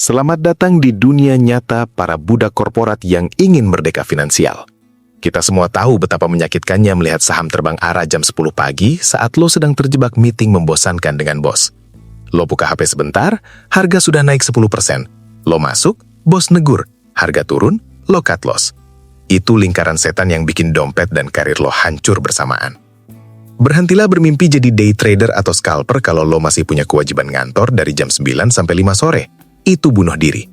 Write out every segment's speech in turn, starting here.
Selamat datang di dunia nyata para budak korporat yang ingin merdeka finansial. Kita semua tahu betapa menyakitkannya melihat saham terbang arah jam 10 pagi saat lo sedang terjebak meeting membosankan dengan bos. Lo buka HP sebentar, harga sudah naik 10%. Lo masuk, bos negur, harga turun, lo cut loss. Itu lingkaran setan yang bikin dompet dan karir lo hancur bersamaan. Berhentilah bermimpi jadi day trader atau scalper kalau lo masih punya kewajiban ngantor dari jam 9 sampai 5 sore. Itu bunuh diri.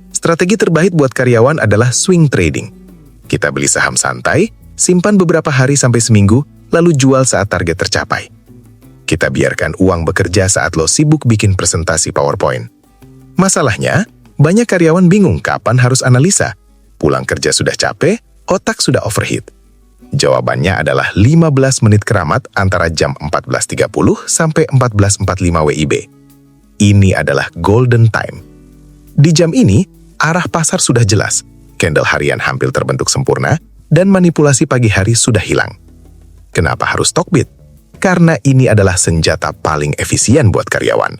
Strategi terbaik buat karyawan adalah swing trading. Kita beli saham santai, simpan beberapa hari sampai seminggu, lalu jual saat target tercapai. Kita biarkan uang bekerja saat lo sibuk bikin presentasi PowerPoint. Masalahnya, banyak karyawan bingung kapan harus analisa. Pulang kerja sudah capek, otak sudah overheat. Jawabannya adalah 15 menit keramat antara jam 14.30 sampai 14.45 WIB. Ini adalah golden time. Di jam ini, arah pasar sudah jelas, candle harian hampir terbentuk sempurna, dan manipulasi pagi hari sudah hilang. Kenapa harus Stockbit? Karena ini adalah senjata paling efisien buat karyawan.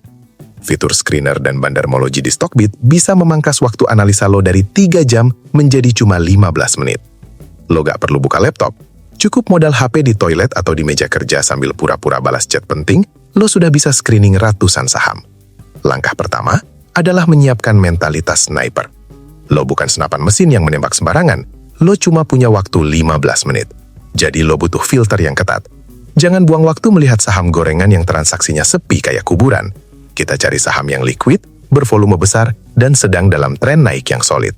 Fitur screener dan bandarmologi di Stockbit bisa memangkas waktu analisa lo dari 3 jam menjadi cuma 15 menit. Lo gak perlu buka laptop. Cukup modal HP di toilet atau di meja kerja sambil pura-pura balas chat penting, lo sudah bisa screening ratusan saham. Langkah pertama adalah menyiapkan mentalitas sniper. Lo bukan senapan mesin yang menembak sembarangan, lo cuma punya waktu 15 menit. Jadi lo butuh filter yang ketat. Jangan buang waktu melihat saham gorengan yang transaksinya sepi kayak kuburan. Kita cari saham yang liquid, bervolume besar, dan sedang dalam tren naik yang solid.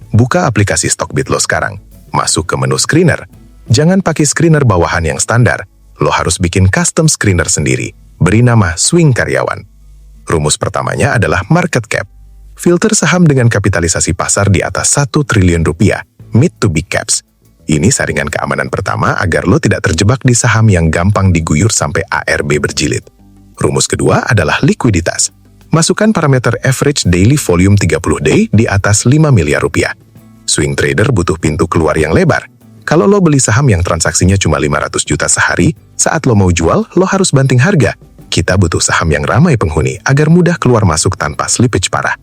Buka aplikasi Stockbit lo sekarang. Masuk ke menu screener. Jangan pakai screener bawahan yang standar. Lo harus bikin custom screener sendiri. Beri nama Swing Karyawan. Rumus pertamanya adalah market cap. Filter saham dengan kapitalisasi pasar di atas 1 triliun rupiah, mid to big caps. Ini saringan keamanan pertama agar lo tidak terjebak di saham yang gampang diguyur sampai ARB berjilid. Rumus kedua adalah likuiditas. Masukkan parameter average daily volume 30 day di atas 5 miliar rupiah. Swing trader butuh pintu keluar yang lebar. Kalau lo beli saham yang transaksinya cuma 500 juta sehari, saat lo mau jual, lo harus banting harga. Kita butuh saham yang ramai penghuni agar mudah keluar masuk tanpa slippage parah.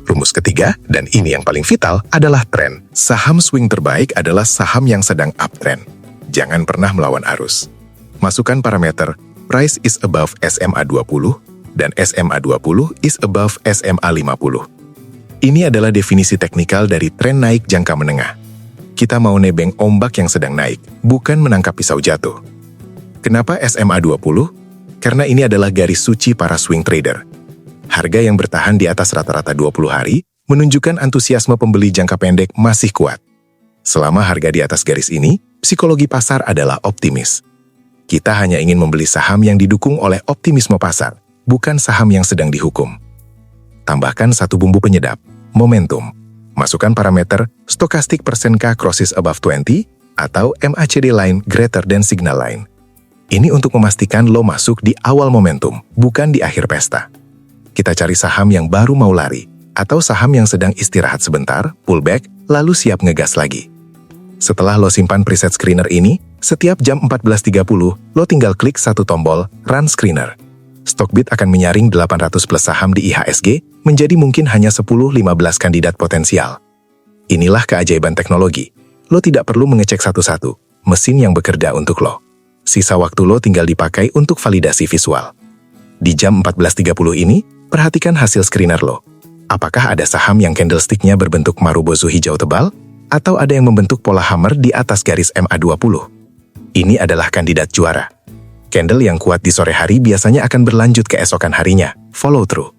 Rumus ketiga, dan ini yang paling vital, adalah tren. Saham swing terbaik adalah saham yang sedang uptrend. Jangan pernah melawan arus. Masukkan parameter price is above SMA 20 dan SMA 20 is above SMA 50. Ini adalah definisi teknikal dari tren naik jangka menengah. Kita mau nebeng ombak yang sedang naik, bukan menangkap pisau jatuh. Kenapa SMA 20? Karena ini adalah garis suci para swing trader. Harga yang bertahan di atas rata-rata 20 hari menunjukkan antusiasme pembeli jangka pendek masih kuat. Selama harga di atas garis ini, psikologi pasar adalah optimis. Kita hanya ingin membeli saham yang didukung oleh optimisme pasar, bukan saham yang sedang dihukum. Tambahkan satu bumbu penyedap, momentum. Masukkan parameter stochastic percent K crosses above 20 atau MACD line greater than signal line. Ini untuk memastikan lo masuk di awal momentum, bukan di akhir pesta. Kita cari saham yang baru mau lari, atau saham yang sedang istirahat sebentar, pullback, lalu siap ngegas lagi. Setelah lo simpan preset screener ini, setiap jam 14.30, lo tinggal klik satu tombol, Run Screener. Stockbit akan menyaring 800 plus saham di IHSG, menjadi mungkin hanya 10-15 kandidat potensial. Inilah keajaiban teknologi. Lo tidak perlu mengecek satu-satu, mesin yang bekerja untuk lo. Sisa waktu lo tinggal dipakai untuk validasi visual. Di jam 14.30 ini, perhatikan hasil screener lo. Apakah ada saham yang candlestick-nya berbentuk marubozu hijau tebal? Atau ada yang membentuk pola hammer di atas garis MA20? Ini adalah kandidat juara. Candle yang kuat di sore hari biasanya akan berlanjut keesokan harinya, follow through.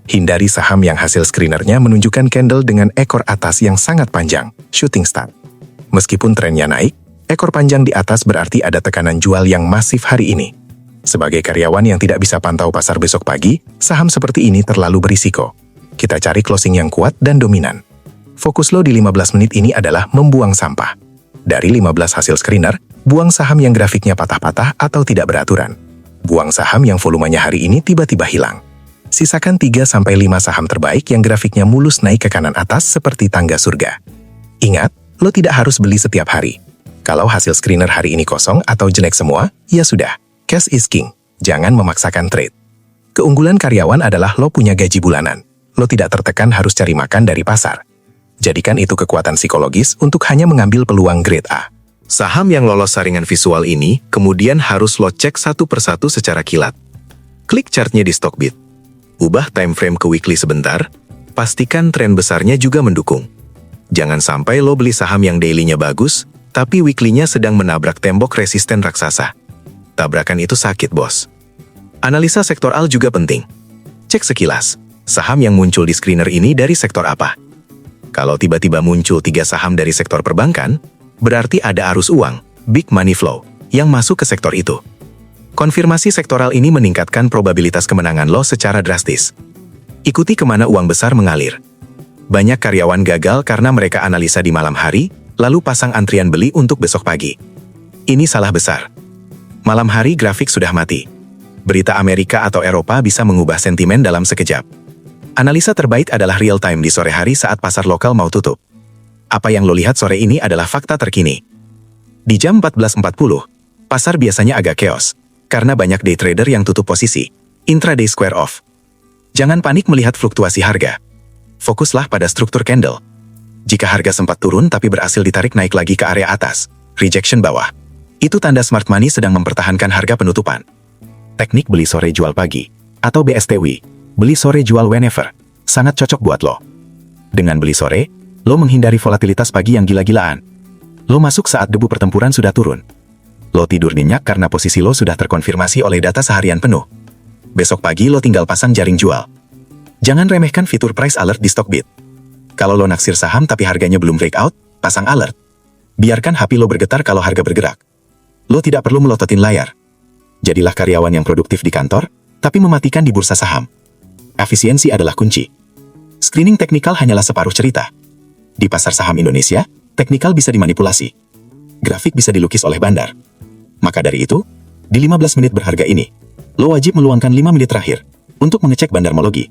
Hindari saham yang hasil screenernya menunjukkan candle dengan ekor atas yang sangat panjang, shooting star. Meskipun trennya naik, ekor panjang di atas berarti ada tekanan jual yang masif hari ini. Sebagai karyawan yang tidak bisa pantau pasar besok pagi, saham seperti ini terlalu berisiko. Kita cari closing yang kuat dan dominan. Fokus lo di 15 menit ini adalah membuang sampah. Dari 15 hasil screener, buang saham yang grafiknya patah-patah atau tidak beraturan. Buang saham yang volumenya hari ini tiba-tiba hilang. Sisakan 3-5 saham terbaik yang grafiknya mulus naik ke kanan atas seperti tangga surga. Ingat, lo tidak harus beli setiap hari. Kalau hasil screener hari ini kosong atau jelek semua, ya sudah, cash is king. Jangan memaksakan trade. Keunggulan karyawan adalah lo punya gaji bulanan. lo tidak tertekan harus cari makan dari pasar. Jadikan itu kekuatan psikologis untuk hanya mengambil peluang grade A. Saham yang lolos saringan visual ini kemudian harus lo cek satu persatu secara kilat. Klik chartnya di Stockbit. Ubah time frame ke weekly sebentar, pastikan tren besarnya juga mendukung. Jangan sampai lo beli saham yang daily-nya bagus, tapi weekly-nya sedang menabrak tembok resisten raksasa. Tabrakan itu sakit, bos. Analisa sektoral juga penting. Cek sekilas, saham yang muncul di screener ini dari sektor apa? Kalau tiba-tiba muncul 3 saham dari sektor perbankan, berarti ada arus uang, big money flow, yang masuk ke sektor itu. Konfirmasi sektoral ini meningkatkan probabilitas kemenangan lo secara drastis. Ikuti kemana uang besar mengalir. Banyak karyawan gagal karena mereka analisa di malam hari, lalu pasang antrian beli untuk besok pagi. Ini salah besar. Malam hari grafik sudah mati. Berita Amerika atau Eropa bisa mengubah sentimen dalam sekejap. Analisa terbaik adalah real time di sore hari saat pasar lokal mau tutup. Apa yang lo lihat sore ini adalah fakta terkini. Di jam 14.40, pasar biasanya agak chaos, karena banyak day trader yang tutup posisi, intraday square off. Jangan panik melihat fluktuasi harga. Fokuslah pada struktur candle. Jika harga sempat turun tapi berhasil ditarik naik lagi ke area atas, rejection bawah, itu tanda smart money sedang mempertahankan harga penutupan. Teknik beli sore jual pagi, atau BSTW, beli sore jual whenever, sangat cocok buat lo. Dengan beli sore, lo menghindari volatilitas pagi yang gila-gilaan. Lo masuk saat debu pertempuran sudah turun. Lo tidur nyenyak karena posisi lo sudah terkonfirmasi oleh data seharian penuh. Besok pagi lo tinggal pasang jaring jual. Jangan remehkan fitur price alert di Stockbit. Kalau lo naksir saham tapi harganya belum breakout, pasang alert. Biarkan HP lo bergetar kalau harga bergerak. Lo tidak perlu melototin layar. Jadilah karyawan yang produktif di kantor, tapi mematikan di bursa saham. Efisiensi adalah kunci. Screening teknikal hanyalah separuh cerita. Di pasar saham Indonesia, teknikal bisa dimanipulasi. Grafik bisa dilukis oleh bandar. Maka dari itu, di 15 menit berharga ini, lo wajib meluangkan 5 menit terakhir untuk mengecek bandarmologi.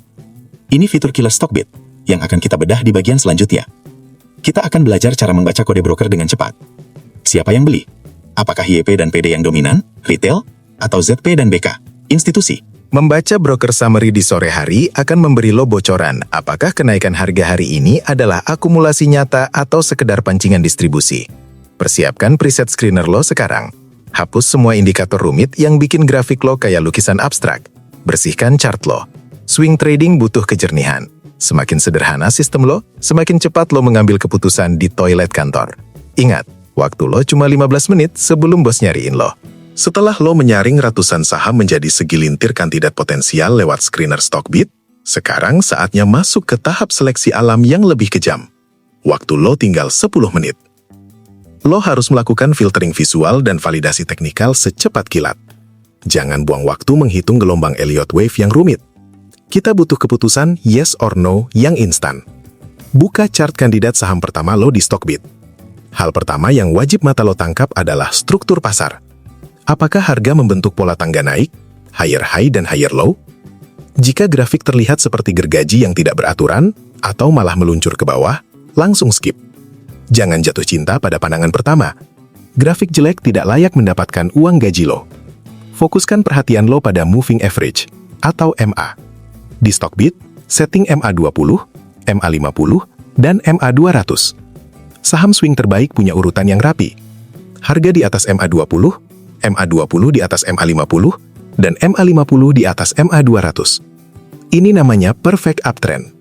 Ini fitur killer Stockbit yang akan kita bedah di bagian selanjutnya. Kita akan belajar cara membaca kode broker dengan cepat. Siapa yang beli? Apakah YP dan PD yang dominan, retail, atau ZP dan BK, institusi? Membaca broker summary di sore hari akan memberi lo bocoran apakah kenaikan harga hari ini adalah akumulasi nyata atau sekedar pancingan distribusi. Persiapkan preset screener lo sekarang. Hapus semua indikator rumit yang bikin grafik lo kayak lukisan abstrak. Bersihkan chart lo. Swing trading butuh kejernihan. Semakin sederhana sistem lo, semakin cepat lo mengambil keputusan di toilet kantor. Ingat, waktu lo cuma 15 menit sebelum bos nyariin lo. Setelah lo menyaring ratusan saham menjadi segelintir kandidat potensial lewat screener Stockbit, sekarang saatnya masuk ke tahap seleksi alam yang lebih kejam. Waktu lo tinggal 10 menit. Lo harus melakukan filtering visual dan validasi teknikal secepat kilat. Jangan buang waktu menghitung gelombang Elliott Wave yang rumit. Kita butuh keputusan yes or no yang instan. Buka chart kandidat saham pertama lo di Stockbit. Hal pertama yang wajib mata lo tangkap adalah struktur pasar. Apakah harga membentuk pola tangga naik, higher high dan higher low? Jika grafik terlihat seperti gergaji yang tidak beraturan, atau malah meluncur ke bawah, langsung skip. Jangan jatuh cinta pada pandangan pertama. Grafik jelek tidak layak mendapatkan uang gaji lo. Fokuskan perhatian lo pada moving average, atau MA. Di Stockbit, setting MA20, MA50, dan MA200. Saham swing terbaik punya urutan yang rapi. Harga di atas MA20, MA20 di atas MA50, dan MA50 di atas MA200. Ini namanya perfect uptrend.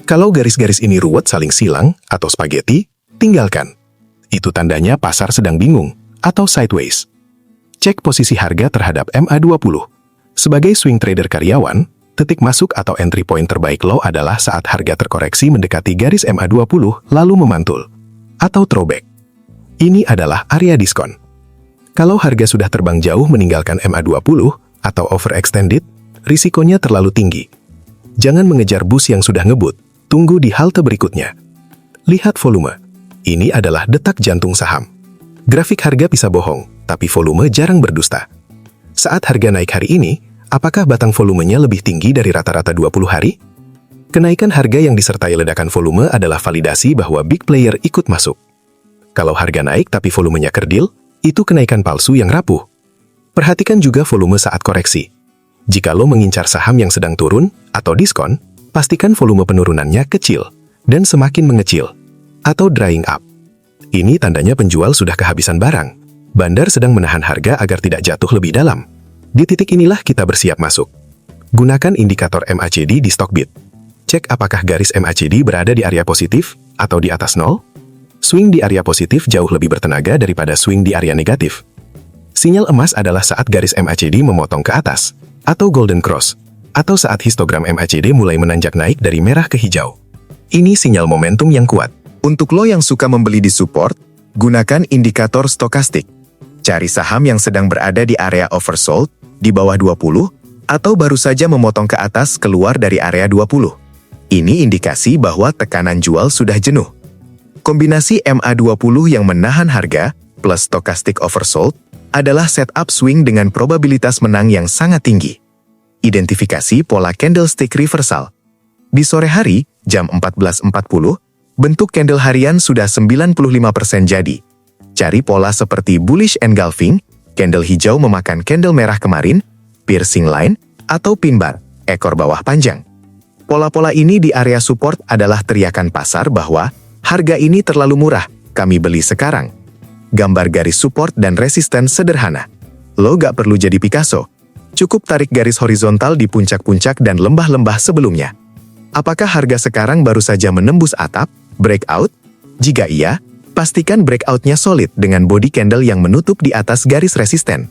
Kalau garis-garis ini ruwet saling silang atau spaghetti, tinggalkan. Itu tandanya pasar sedang bingung atau sideways. Cek posisi harga terhadap MA20. Sebagai swing trader karyawan, titik masuk atau entry point terbaik lo adalah saat harga terkoreksi mendekati garis MA20 lalu memantul atau throwback. Ini adalah area diskon. Kalau harga sudah terbang jauh meninggalkan MA20 atau overextended, risikonya terlalu tinggi. Jangan mengejar bus yang sudah ngebut, tunggu di halte berikutnya. Lihat volume. Ini adalah detak jantung saham. Grafik harga bisa bohong, tapi volume jarang berdusta. Saat harga naik hari ini, apakah batang volumenya lebih tinggi dari rata-rata 20 hari? Kenaikan harga yang disertai ledakan volume adalah validasi bahwa big player ikut masuk. Kalau harga naik tapi volumenya kerdil, itu kenaikan palsu yang rapuh. Perhatikan juga volume saat koreksi. Jika lo mengincar saham yang sedang turun atau diskon, pastikan volume penurunannya kecil dan semakin mengecil, atau drying up. Ini tandanya penjual sudah kehabisan barang. Bandar sedang menahan harga agar tidak jatuh lebih dalam. Di titik inilah kita bersiap masuk. Gunakan indikator MACD di Stockbit. Cek apakah garis MACD berada di area positif atau di atas 0. Swing di area positif jauh lebih bertenaga daripada swing di area negatif. Sinyal emas adalah saat garis MACD memotong ke atas, atau golden cross, atau saat histogram MACD mulai menanjak naik dari merah ke hijau. Ini sinyal momentum yang kuat. Untuk lo yang suka membeli di support, gunakan indikator stokastik. Cari saham yang sedang berada di area oversold, di bawah 20, atau baru saja memotong ke atas keluar dari area 20. Ini indikasi bahwa tekanan jual sudah jenuh. Kombinasi MA20 yang menahan harga plus stokastik oversold adalah setup swing dengan probabilitas menang yang sangat tinggi. Identifikasi pola candlestick reversal. Di sore hari, jam 14.40, bentuk candle harian sudah 95% jadi. Cari pola seperti bullish engulfing, candle hijau memakan candle merah kemarin, piercing line, atau pin bar, ekor bawah panjang. Pola-pola ini di area support adalah teriakan pasar bahwa harga ini terlalu murah, kami beli sekarang. Gambar garis support dan resisten sederhana. Lo gak perlu jadi Picasso. Cukup tarik garis horizontal di puncak-puncak dan lembah-lembah sebelumnya. Apakah harga sekarang baru saja menembus atap, breakout? Jika iya, pastikan breakoutnya solid dengan body candle yang menutup di atas garis resisten.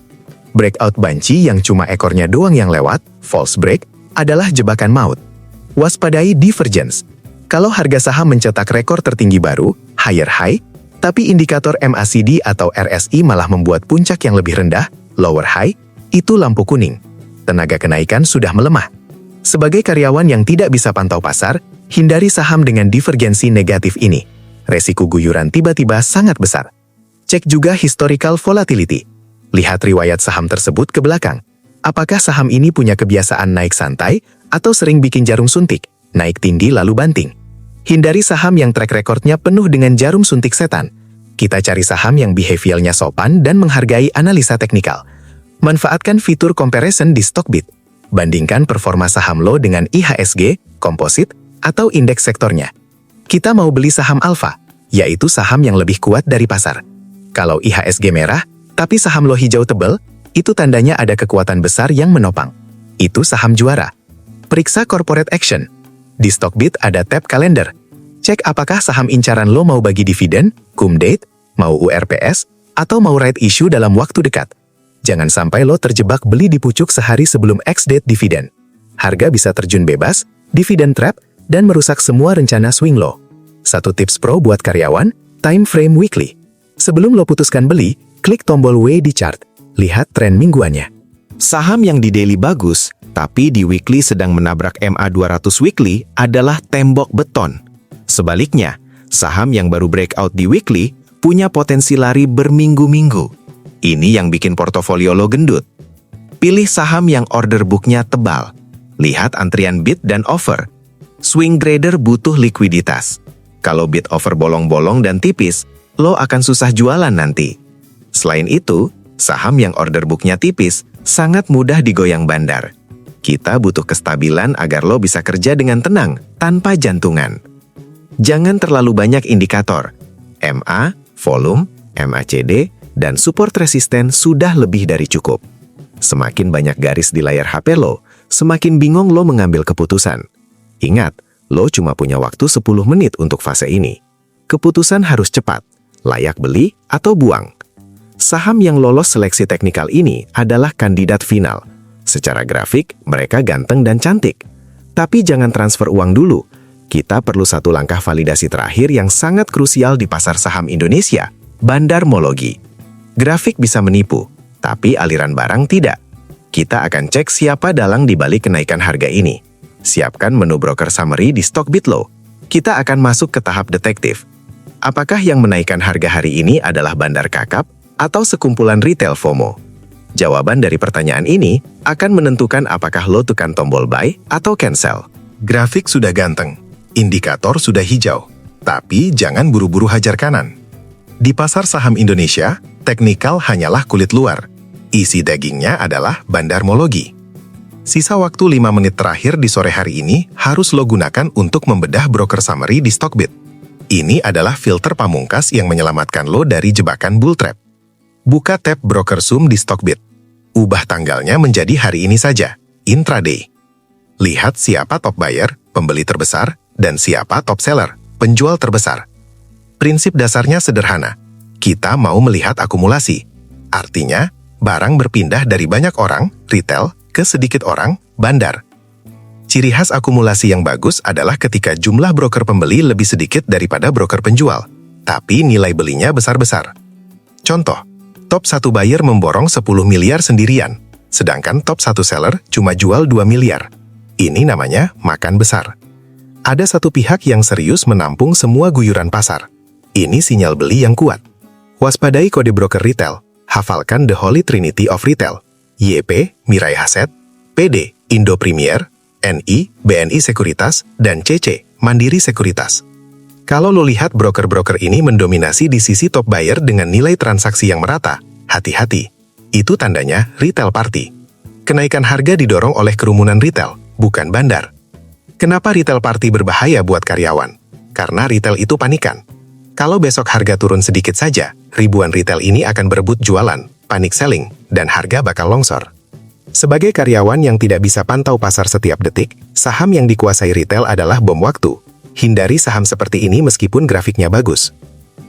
Breakout banci yang cuma ekornya doang yang lewat, false break, adalah jebakan maut. Waspadai divergence. Kalau harga saham mencetak rekor tertinggi baru, higher high, tapi indikator MACD atau RSI malah membuat puncak yang lebih rendah, lower high, itu lampu kuning. Tenaga kenaikan sudah melemah. Sebagai karyawan yang tidak bisa pantau pasar, hindari saham dengan divergensi negatif ini. Resiko guyuran tiba-tiba sangat besar. Cek juga historical volatility. Lihat riwayat saham tersebut ke belakang. Apakah saham ini punya kebiasaan naik santai atau sering bikin jarum suntik, naik tinggi lalu banting? Hindari saham yang track recordnya penuh dengan jarum suntik setan. Kita cari saham yang behaviornya sopan dan menghargai analisa teknikal. Manfaatkan fitur comparison di Stockbit. Bandingkan performa saham lo dengan IHSG, komposit, atau indeks sektornya. Kita mau beli saham alfa, yaitu saham yang lebih kuat dari pasar. Kalau IHSG merah, tapi saham lo hijau tebal, itu tandanya ada kekuatan besar yang menopang. Itu saham juara. Periksa corporate action. Di Stockbit ada tab kalender. Cek apakah saham incaran lo mau bagi dividen, cum date, mau URPS, atau mau right issue dalam waktu dekat. Jangan sampai lo terjebak beli di pucuk sehari sebelum ex-date dividen. Harga bisa terjun bebas, dividen trap, dan merusak semua rencana swing lo. Satu tips pro buat karyawan, time frame weekly. Sebelum lo putuskan beli, klik tombol W di chart. Lihat tren mingguannya. Saham yang di daily bagus, tapi di weekly sedang menabrak MA200 weekly adalah tembok beton. Sebaliknya, saham yang baru breakout di weekly punya potensi lari berminggu-minggu. Ini yang bikin portofolio lo gendut. Pilih saham yang order booknya tebal. Lihat antrian bid dan offer. Swing trader butuh likuiditas. Kalau bid offer bolong-bolong dan tipis, lo akan susah jualan nanti. Selain itu, saham yang order booknya tipis sangat mudah digoyang bandar. Kita butuh kestabilan agar lo bisa kerja dengan tenang, tanpa jantungan. Jangan terlalu banyak indikator. MA, volume, MACD, dan support resisten sudah lebih dari cukup. Semakin banyak garis di layar HP lo, semakin bingung lo mengambil keputusan. Ingat, lo cuma punya waktu 10 menit untuk fase ini. Keputusan harus cepat, layak beli atau buang. Saham yang lolos seleksi teknikal ini adalah kandidat final. Secara grafik, mereka ganteng dan cantik. Tapi jangan transfer uang dulu. Kita perlu satu langkah validasi terakhir yang sangat krusial di pasar saham Indonesia, bandarmologi. Grafik bisa menipu, tapi aliran barang tidak. Kita akan cek siapa dalang di balik kenaikan harga ini. Siapkan menu broker summary di Stockbit lo. Kita akan masuk ke tahap detektif. Apakah yang menaikkan harga hari ini adalah bandar kakap atau sekumpulan retail FOMO? Jawaban dari pertanyaan ini akan menentukan apakah lo tekan tombol buy atau cancel. Grafik sudah ganteng, indikator sudah hijau, tapi jangan buru-buru hajar kanan. Di pasar saham Indonesia, teknikal hanyalah kulit luar. Isi dagingnya adalah bandarmologi. Sisa waktu 5 menit terakhir di sore hari ini harus lo gunakan untuk membedah broker summary di Stockbit. Ini adalah filter pamungkas yang menyelamatkan lo dari jebakan bull trap. Buka tab broker sum di Stockbit. Ubah tanggalnya menjadi hari ini saja, intraday. Lihat siapa top buyer, pembeli terbesar, dan siapa top seller, penjual terbesar. Prinsip dasarnya sederhana. Kita mau melihat akumulasi. Artinya, barang berpindah dari banyak orang, retail, ke sedikit orang, bandar. Ciri khas akumulasi yang bagus adalah ketika jumlah broker pembeli lebih sedikit daripada broker penjual, tapi nilai belinya besar-besar. Contoh, top 1 buyer memborong 10 miliar sendirian, sedangkan top 1 seller cuma jual 2 miliar. Ini namanya makan besar. Ada satu pihak yang serius menampung semua guyuran pasar. Ini sinyal beli yang kuat. Waspadai kode broker retail. Hafalkan The Holy Trinity of Retail. YP, Mirai Haset, PD, Indo Premier, NI, BNI Sekuritas, dan CC, Mandiri Sekuritas. Kalau lo lihat broker-broker ini mendominasi di sisi top buyer dengan nilai transaksi yang merata, hati-hati. Itu tandanya retail party. Kenaikan harga didorong oleh kerumunan retail, bukan bandar. Kenapa retail party berbahaya buat karyawan? Karena retail itu panikan. Kalau besok harga turun sedikit saja, ribuan retail ini akan berebut jualan, panic selling, dan harga bakal longsor. Sebagai karyawan yang tidak bisa pantau pasar setiap detik, saham yang dikuasai retail adalah bom waktu. Hindari saham seperti ini meskipun grafiknya bagus.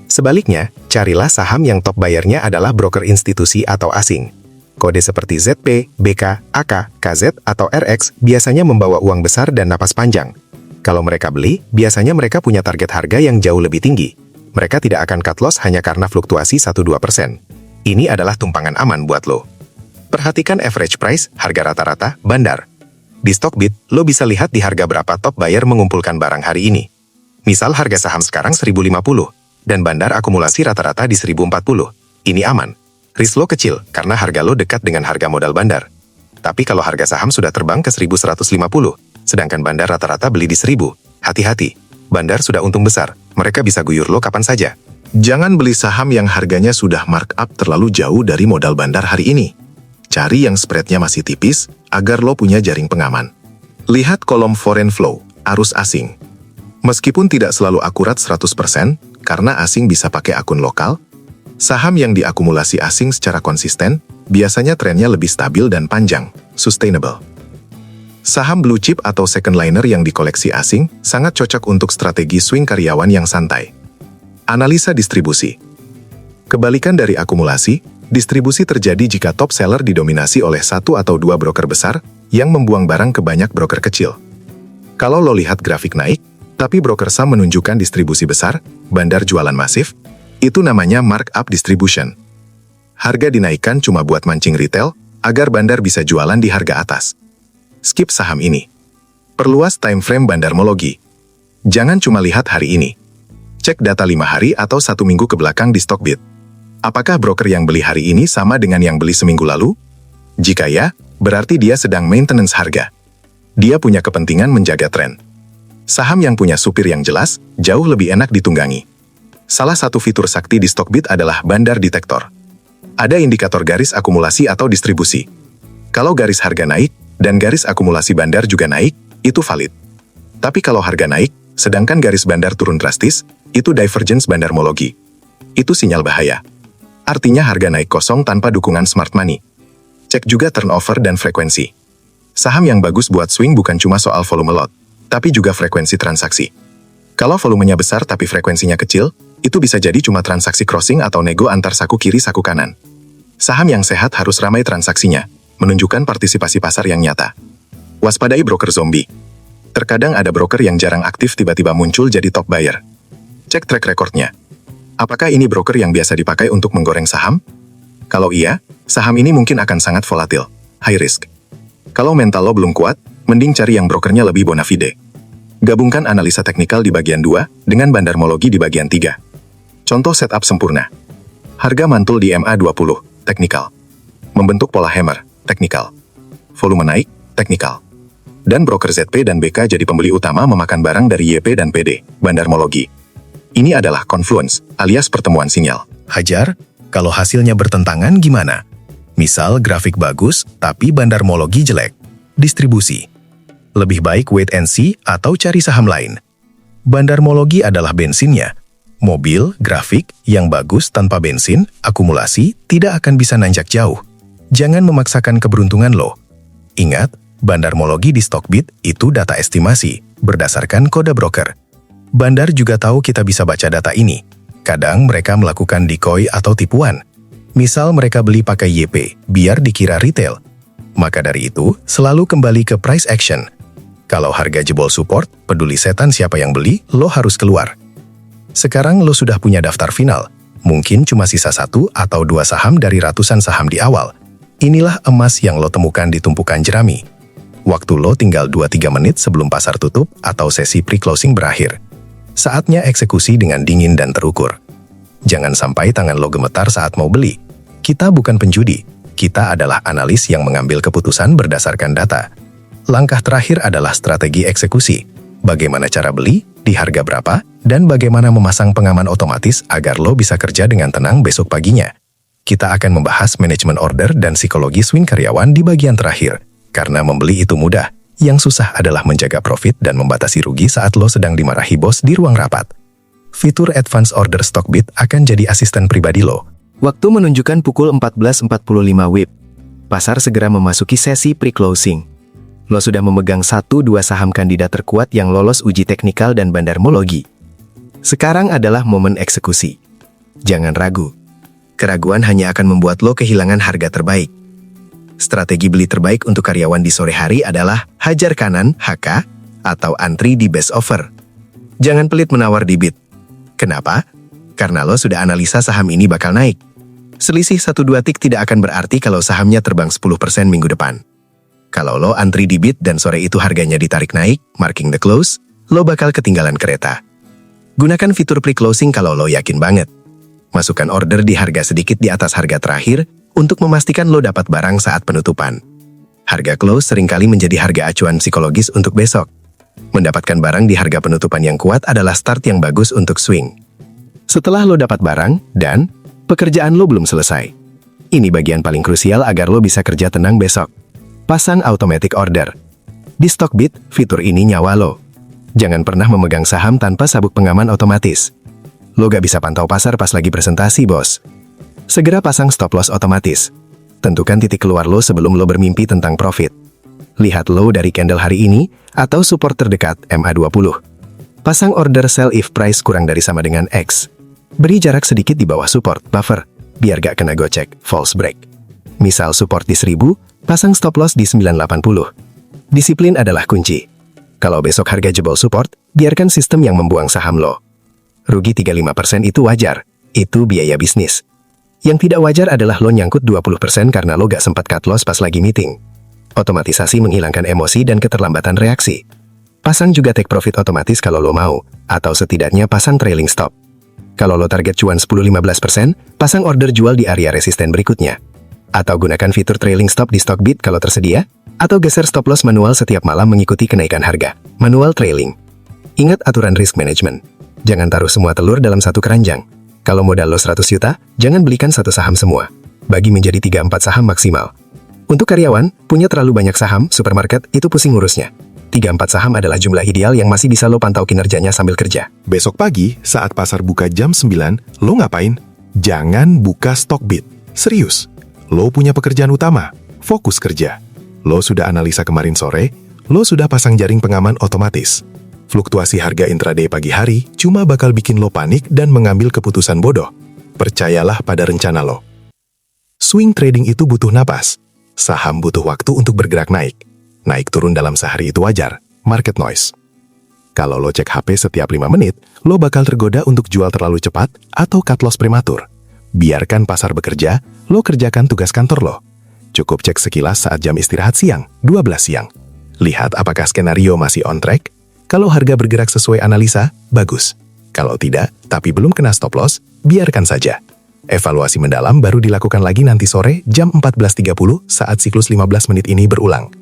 Sebaliknya, carilah saham yang top bayarnya adalah broker institusi atau asing. Kode seperti ZP, BK, AK, KZ, atau RX biasanya membawa uang besar dan napas panjang. Kalau mereka beli, biasanya mereka punya target harga yang jauh lebih tinggi. Mereka tidak akan cut loss hanya karena fluktuasi 1-2%. Ini adalah tumpangan aman buat lo. Perhatikan average price, harga rata-rata, bandar. Di Stockbit, lo bisa lihat di harga berapa top buyer mengumpulkan barang hari ini. Misal harga saham sekarang 1050, dan bandar akumulasi rata-rata di 1040. Ini aman. Risk lo kecil, karena harga lo dekat dengan harga modal bandar. Tapi kalau harga saham sudah terbang ke 1150, sedangkan bandar rata-rata beli di 1000, hati-hati. Bandar sudah untung besar, mereka bisa guyur lo kapan saja. Jangan beli saham yang harganya sudah markup terlalu jauh dari modal bandar hari ini. Cari yang spreadnya masih tipis, agar lo punya jaring pengaman. Lihat kolom foreign flow, arus asing. Meskipun tidak selalu akurat 100%, karena asing bisa pakai akun lokal, saham yang diakumulasi asing secara konsisten, biasanya trennya lebih stabil dan panjang, sustainable. Saham blue chip atau second liner yang dikoleksi asing, sangat cocok untuk strategi swing karyawan yang santai. Analisa distribusi. Kebalikan dari akumulasi, distribusi terjadi jika top seller didominasi oleh 1 atau 2 broker besar yang membuang barang ke banyak broker kecil. Kalau lo lihat grafik naik, tapi broker saham menunjukkan distribusi besar, bandar jualan masif, itu namanya markup distribution. Harga dinaikkan cuma buat mancing retail, agar bandar bisa jualan di harga atas. Skip saham ini. Perluas time frame bandarmologi. Jangan cuma lihat hari ini. Cek data 5 hari atau 1 minggu ke belakang di Stockbit. Apakah broker yang beli hari ini sama dengan yang beli seminggu lalu? Jika ya, berarti dia sedang maintenance harga. Dia punya kepentingan menjaga tren. Saham yang punya supir yang jelas, jauh lebih enak ditunggangi. Salah satu fitur sakti di Stockbit adalah bandar detektor. Ada indikator garis akumulasi atau distribusi. Kalau garis harga naik, dan garis akumulasi bandar juga naik, itu valid. Tapi kalau harga naik, sedangkan garis bandar turun drastis, itu divergence bandarmologi. Itu sinyal bahaya. Artinya harga naik kosong tanpa dukungan smart money. Cek juga turnover dan frekuensi. Saham yang bagus buat swing bukan cuma soal volume lot, tapi juga frekuensi transaksi. Kalau volumenya besar tapi frekuensinya kecil, itu bisa jadi cuma transaksi crossing atau nego antar saku kiri saku kanan. Saham yang sehat harus ramai transaksinya, menunjukkan partisipasi pasar yang nyata. Waspadai broker zombie. Terkadang ada broker yang jarang aktif tiba-tiba muncul jadi top buyer. Cek track recordnya. Apakah ini broker yang biasa dipakai untuk menggoreng saham? Kalau iya, saham ini mungkin akan sangat volatil, high risk. Kalau mental lo belum kuat, mending cari yang brokernya lebih bona fide. Gabungkan analisa teknikal di bagian 2 dengan bandarmologi di bagian 3. Contoh setup sempurna. Harga mantul di MA20, teknikal. Membentuk pola hammer, teknikal. Volume naik, teknikal. Dan broker ZP dan BK jadi pembeli utama memakan barang dari YP dan PD, bandarmologi. Ini adalah confluence, alias pertemuan sinyal. Hajar, kalau hasilnya bertentangan gimana? Misal grafik bagus, tapi bandarmologi jelek. distribusi. Lebih baik wait and see atau cari saham lain. Bandarmologi adalah bensinnya. Mobil, grafik, yang bagus tanpa bensin, akumulasi, tidak akan bisa nanjak jauh. Jangan memaksakan keberuntungan lo. Ingat, bandarmologi di Stockbit itu data estimasi, berdasarkan kode broker. Bandar juga tahu kita bisa baca data ini. Kadang mereka melakukan decoy atau tipuan. Misal mereka beli pakai YP, biar dikira retail. Maka dari itu, selalu kembali ke price action. Kalau harga jebol support, peduli setan siapa yang beli, lo harus keluar. Sekarang lo sudah punya daftar final. Mungkin cuma sisa 1 atau 2 saham dari ratusan saham di awal. Inilah emas yang lo temukan di tumpukan jerami. Waktu lo tinggal 2-3 menit sebelum pasar tutup atau sesi pre-closing berakhir. Saatnya eksekusi dengan dingin dan terukur. Jangan sampai tangan lo gemetar saat mau beli. Kita bukan penjudi. Kita adalah analis yang mengambil keputusan berdasarkan data. Langkah terakhir adalah strategi eksekusi. Bagaimana cara beli, di harga berapa, dan bagaimana memasang pengaman otomatis agar lo bisa kerja dengan tenang besok paginya. Kita akan membahas manajemen order dan psikologi swing karyawan di bagian terakhir. Karena membeli itu mudah, yang susah adalah menjaga profit dan membatasi rugi saat lo sedang dimarahi bos di ruang rapat. Fitur Advance Order Stockbit akan jadi asisten pribadi lo. Waktu menunjukkan pukul 14.45 WIB. Pasar segera memasuki sesi pre-closing. Lo sudah memegang 1-2 saham kandidat terkuat yang lolos uji teknikal dan bandarmologi. Sekarang adalah momen eksekusi. Jangan ragu. Keraguan hanya akan membuat lo kehilangan harga terbaik. Strategi beli terbaik untuk karyawan di sore hari adalah hajar kanan, HK, atau antri di best offer. Jangan pelit menawar di bid. Kenapa? Karena lo sudah analisa saham ini bakal naik. Selisih 1-2 tik tidak akan berarti kalau sahamnya terbang 10% minggu depan. Kalau lo antri di bid dan sore itu harganya ditarik naik, marking the close, lo bakal ketinggalan kereta. Gunakan fitur pre-closing kalau lo yakin banget. Masukkan order di harga sedikit di atas harga terakhir untuk memastikan lo dapat barang saat penutupan. Harga close seringkali menjadi harga acuan psikologis untuk besok. Mendapatkan barang di harga penutupan yang kuat adalah start yang bagus untuk swing. Setelah lo dapat barang, dan pekerjaan lo belum selesai. Ini bagian paling krusial agar lo bisa kerja tenang besok. Pasang automatic order. Di Stockbit, fitur ini nyawa lo. Jangan pernah memegang saham tanpa sabuk pengaman otomatis. Lo gak bisa pantau pasar pas lagi presentasi, bos. Segera pasang stop loss otomatis. Tentukan titik keluar lo sebelum lo bermimpi tentang profit. Lihat low dari candle hari ini, atau support terdekat MA20. Pasang order sell if price kurang dari sama dengan X. Beri jarak sedikit di bawah support buffer, biar gak kena gocek, false break. Misal support di 1000, pasang stop loss di 980. Disiplin adalah kunci. Kalau besok harga jebol support, biarkan sistem yang membuang saham lo. Rugi 35% itu wajar, itu biaya bisnis. Yang tidak wajar adalah lo nyangkut 20% karena lo gak sempat cut loss pas lagi meeting. Otomatisasi menghilangkan emosi dan keterlambatan reaksi. Pasang juga take profit otomatis kalau lo mau, atau setidaknya pasang trailing stop. Kalau lo target cuan 10-15%, pasang order jual di area resisten berikutnya. Atau gunakan fitur trailing stop di Stockbit kalau tersedia, atau geser stop loss manual setiap malam mengikuti kenaikan harga. Manual trailing. Ingat aturan risk management. Jangan taruh semua telur dalam satu keranjang. Kalau modal lo 100 juta, jangan belikan satu saham semua. Bagi menjadi 3-4 saham maksimal. Untuk karyawan, punya terlalu banyak saham, supermarket, itu pusing ngurusnya. 3-4 saham adalah jumlah ideal yang masih bisa lo pantau kinerjanya sambil kerja. Besok pagi, saat pasar buka jam 9, lo ngapain? Jangan buka Stockbit. Serius. Lo punya pekerjaan utama. Fokus kerja. Lo sudah analisa kemarin sore, lo sudah pasang jaring pengaman otomatis. Fluktuasi harga intraday pagi hari cuma bakal bikin lo panik dan mengambil keputusan bodoh. Percayalah pada rencana lo. Swing trading itu butuh napas. Saham butuh waktu untuk bergerak naik. Naik turun dalam sehari itu wajar, market noise. Kalau lo cek HP setiap 5 menit, lo bakal tergoda untuk jual terlalu cepat atau cut loss prematur. Biarkan pasar bekerja, lo kerjakan tugas kantor lo. Cukup cek sekilas saat jam istirahat siang, 12 siang. Lihat apakah skenario masih on track. Kalau harga bergerak sesuai analisa, bagus. Kalau tidak, tapi belum kena stop loss, biarkan saja. Evaluasi mendalam baru dilakukan lagi nanti sore jam 14.30 saat siklus 15 menit ini berulang.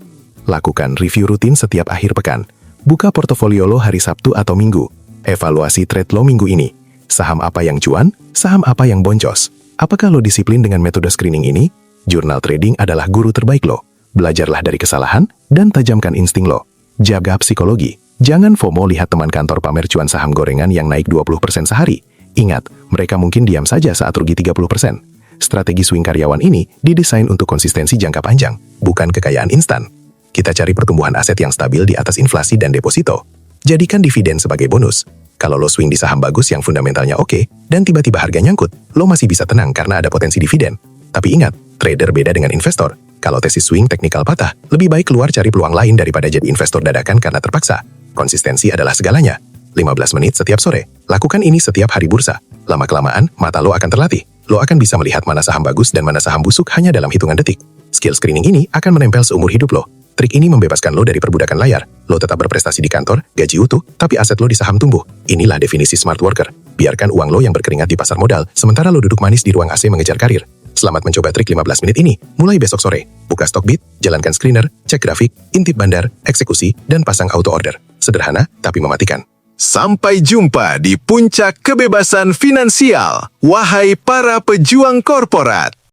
Lakukan review rutin setiap akhir pekan. Buka portofolio lo hari Sabtu atau Minggu. Evaluasi trade lo minggu ini. Saham apa yang cuan, saham apa yang boncos. Apakah lo disiplin dengan metode screening ini? Jurnal trading adalah guru terbaik lo. Belajarlah dari kesalahan dan tajamkan insting lo. Jaga psikologi. Jangan FOMO lihat teman kantor pamer cuan saham gorengan yang naik 20% sehari. Ingat, mereka mungkin diam saja saat rugi 30%. Strategi swing karyawan ini didesain untuk konsistensi jangka panjang, bukan kekayaan instan. Kita cari pertumbuhan aset yang stabil di atas inflasi dan deposito. Jadikan dividen sebagai bonus. Kalau lo swing di saham bagus yang fundamentalnya oke, dan tiba-tiba harga nyangkut, lo masih bisa tenang karena ada potensi dividen. Tapi ingat, trader beda dengan investor. Kalau tesis swing teknikal patah, lebih baik keluar cari peluang lain daripada jadi investor dadakan karena terpaksa. Konsistensi adalah segalanya. 15 menit setiap sore. Lakukan ini setiap hari bursa. Lama-kelamaan, mata lo akan terlatih. Lo akan bisa melihat mana saham bagus dan mana saham busuk hanya dalam hitungan detik. Skill screening ini akan menempel seumur hidup lo. Trik ini membebaskan lo dari perbudakan layar. Lo tetap berprestasi di kantor, gaji utuh, tapi aset lo di saham tumbuh. Inilah definisi smart worker. Biarkan uang lo yang berkeringat di pasar modal, sementara lo duduk manis di ruang AC mengejar karir. Selamat mencoba trik 15 menit ini, mulai besok sore. Buka Stockbit, jalankan screener, cek grafik, intip bandar, eksekusi, dan pasang auto order. Sederhana, tapi mematikan. Sampai jumpa di puncak kebebasan finansial, wahai para pejuang korporat.